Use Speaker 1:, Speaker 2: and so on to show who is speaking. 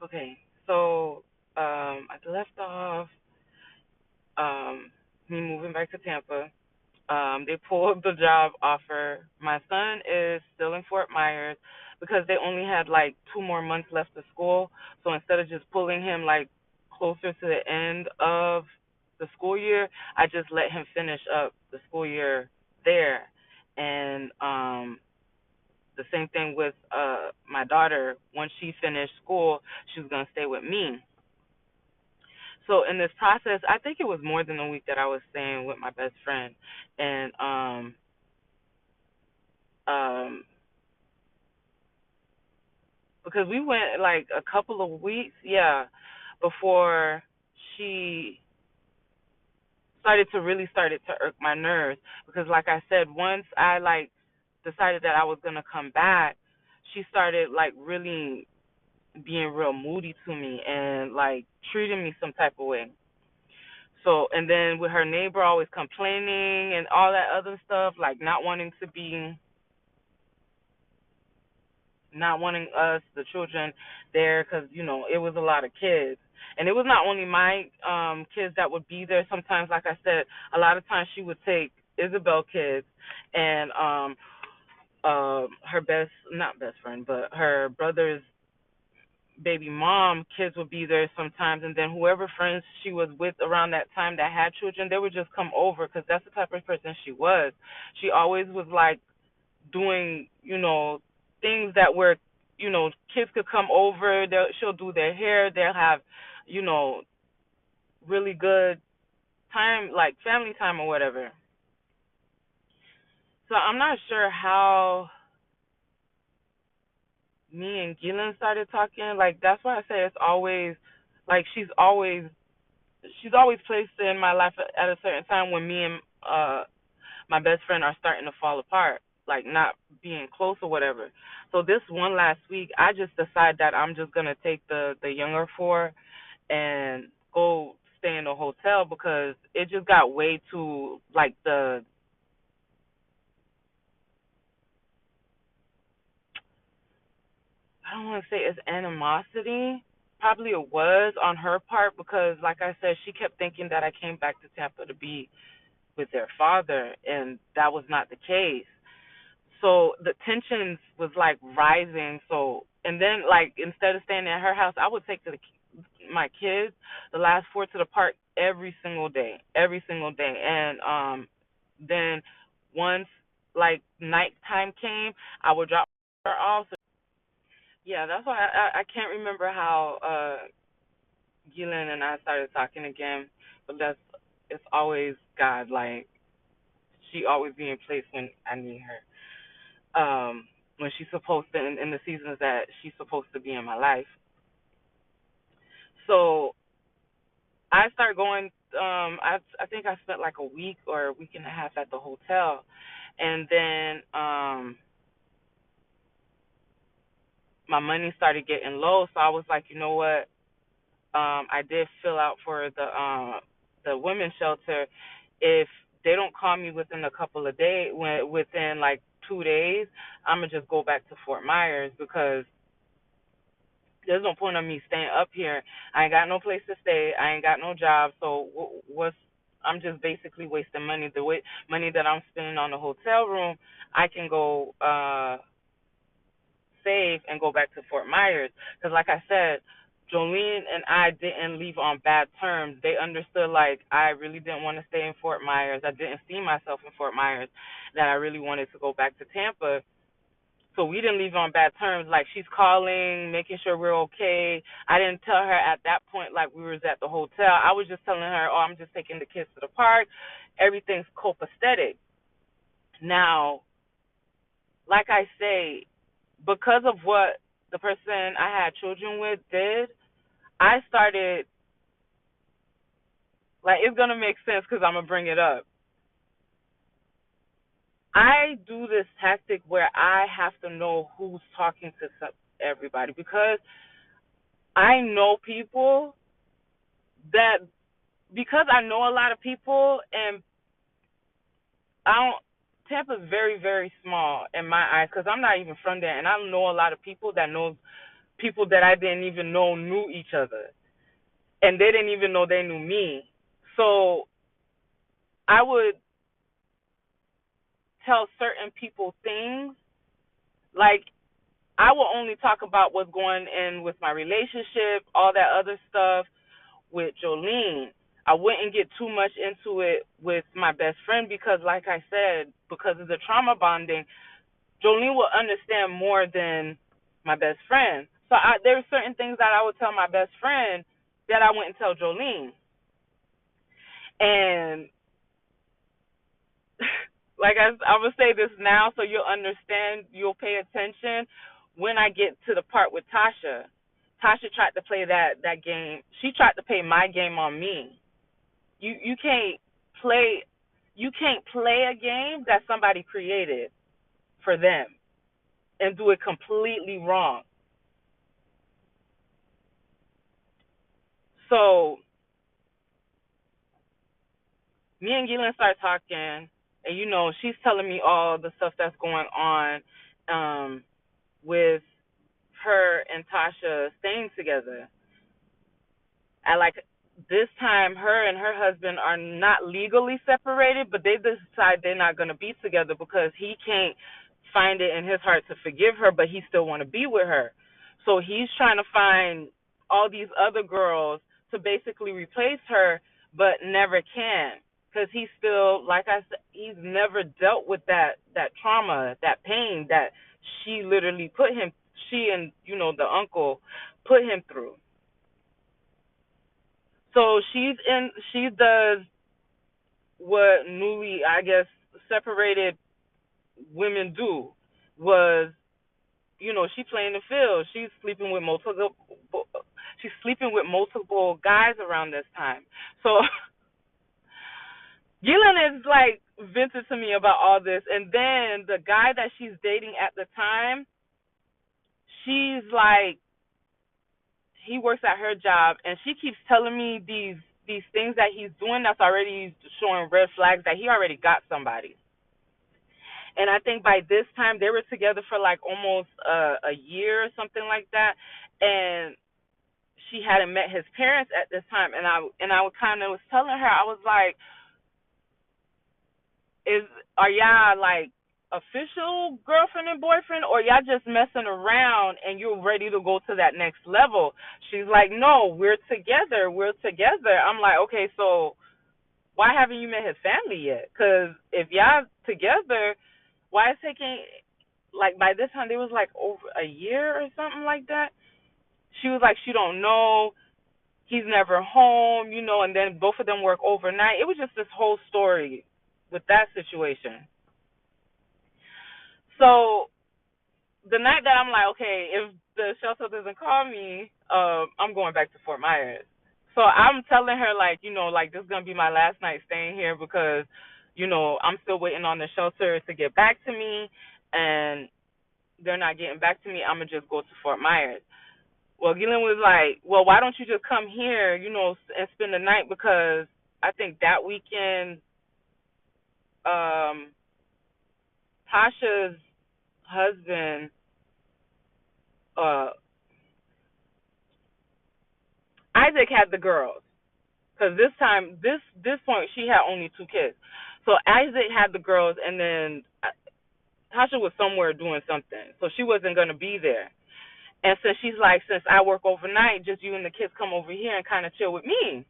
Speaker 1: Okay, so I left off me moving back to Tampa. They pulled the job offer. My son is still in Fort Myers because they only had like 2 more months left of school. So instead of just pulling him like closer to the end of the school year, I just let him finish up the school year there. And the same thing with my daughter. Once she finished school, she was gonna stay with me. So in this process, I think it was more than a week that I was staying with my best friend, and um because we went like a couple of weeks, yeah, before she started to irk my nerves. Because like I said, once I like decided that I was gonna come back, she started like really being real moody to me and like treating me some type of way. So and then with her neighbor always complaining and all that other stuff, like not wanting us, the children, there because it was a lot of kids, and it was not only my kids that would be there. Sometimes, like I said, a lot of times she would take Isabel kids and her not best friend, but her brother's baby mom kids would be there sometimes, and then whoever friends she was with around that time that had children, they would just come over because that's the type of person she was. She always was like doing, things that were, kids could come over. She'll do their hair. They'll have, you know, really good time, like family time or whatever. So I'm not sure how me and Gillen started talking. Like that's why I say it's always, like she's always placed in my life at a certain time when me and my best friend are starting to fall apart, like not being close or whatever. So this one last week, I just decided that I'm just gonna take the younger four and go stay in a hotel because it just got way too like I don't want to say it's animosity. Probably it was on her part because, like I said, she kept thinking that I came back to Tampa to be with their father, and that was not the case. So the tensions was like rising. So and then like instead of staying at her house, I would take my kids, the last four, to the park every single day. And then once like nighttime came, I would drop her off. So, yeah, that's why I can't remember how Gillian and I started talking again, but it's always God. Like she always be in place when I need her. When she's supposed to in the seasons that she's supposed to be in my life. So I start going I think I spent like a week or a week and a half at the hotel, and then my money started getting low, so I was like, you know what? I did fill out for the women's shelter. If they don't call me within a couple of days, within like 2 days, I'm gonna just go back to Fort Myers because there's no point of me staying up here. I ain't got no place to stay. I ain't got no job. So what's I'm just basically wasting money. Money that I'm spending on the hotel room, I can go save and go back to Fort Myers. Because like I said, Jolene and I didn't leave on bad terms. They understood like I really didn't want to stay in Fort Myers. I didn't see myself in Fort Myers. That I really wanted to go back to Tampa. So we didn't leave on bad terms. Like she's calling, making sure we're okay. I didn't tell her at that point like we was at the hotel. I was just telling her, oh, I'm just taking the kids to the park. Everything's copacetic. Now, like I say, because of what the person I had children with did, I started like it's gonna make sense because I'm gonna bring it up. I do this tactic where I have to know who's talking to everybody because I know people that because I know a lot of people and I don't. Tampa's very very small in my eyes because I'm not even from there, and I know a lot of people that knows people that I didn't even know knew each other, and they didn't even know they knew me. So I would tell certain people things, like I will only talk about what's going in with my relationship, all that other stuff with Jolene. I wouldn't get too much into it with my best friend because, like I said, because of the trauma bonding, Jolene will understand more than my best friend. So there's certain things that I would tell my best friend that I wouldn't tell Jolene. And like I would say this now so you'll understand, you'll pay attention when I get to the part with Tasha. Tasha tried to play that game. She tried to play my game on me. You play you can't play a game that somebody created for them and do it completely wrong. So me and Gillian start talking, and she's telling me all the stuff that's going on with her and Tasha staying together. At like this time, her and her husband are not legally separated, but they decide they're not going to be together because he can't find it in his heart to forgive her, but he still want to be with her. So he's trying to find all these other girls to basically replace her, but never can because he's still, like I said, he's never dealt with that trauma, that pain that she and the uncle put him through. So she does what newly, I guess, separated women do, was, she playing the field. She's sleeping with multiple guys around this time. So Gillian is like vented to me about all this, and then the guy that she's dating at the time, she's like, he works at her job, and she keeps telling me these things that he's doing that's already showing red flags that he already got somebody. And I think by this time they were together for like almost a year or something like that, and she hadn't met his parents at this time. And I kind of was telling her, I was like, are y'all like official girlfriend and boyfriend, or y'all just messing around and you're ready to go to that next level? She's like, no, we're together. I'm like, okay, so why haven't you met his family yet? Because if y'all together, why is taking, like, by this time they was like over a year or something like that. She was like, she don't know, he's never home, and then both of them work overnight. It was just this whole story with that situation. So the night that I'm like, okay, if the shelter doesn't call me, I'm going back to Fort Myers. So I'm telling her, like, like, this is gonna be my last night staying here because, I'm still waiting on the shelter to get back to me, and they're not getting back to me. I'm gonna just go to Fort Myers. Well, Gillian was like, well, why don't you just come here, and spend the night, because I think that weekend, um, Tasha's husband, uh, Isaac had the girls, because this point, she had only two kids. So Isaac had the girls, and then Tasha was somewhere doing something, so she wasn't gonna be there. And since she's like, since I work overnight, just you and the kids come over here and kind of chill with me.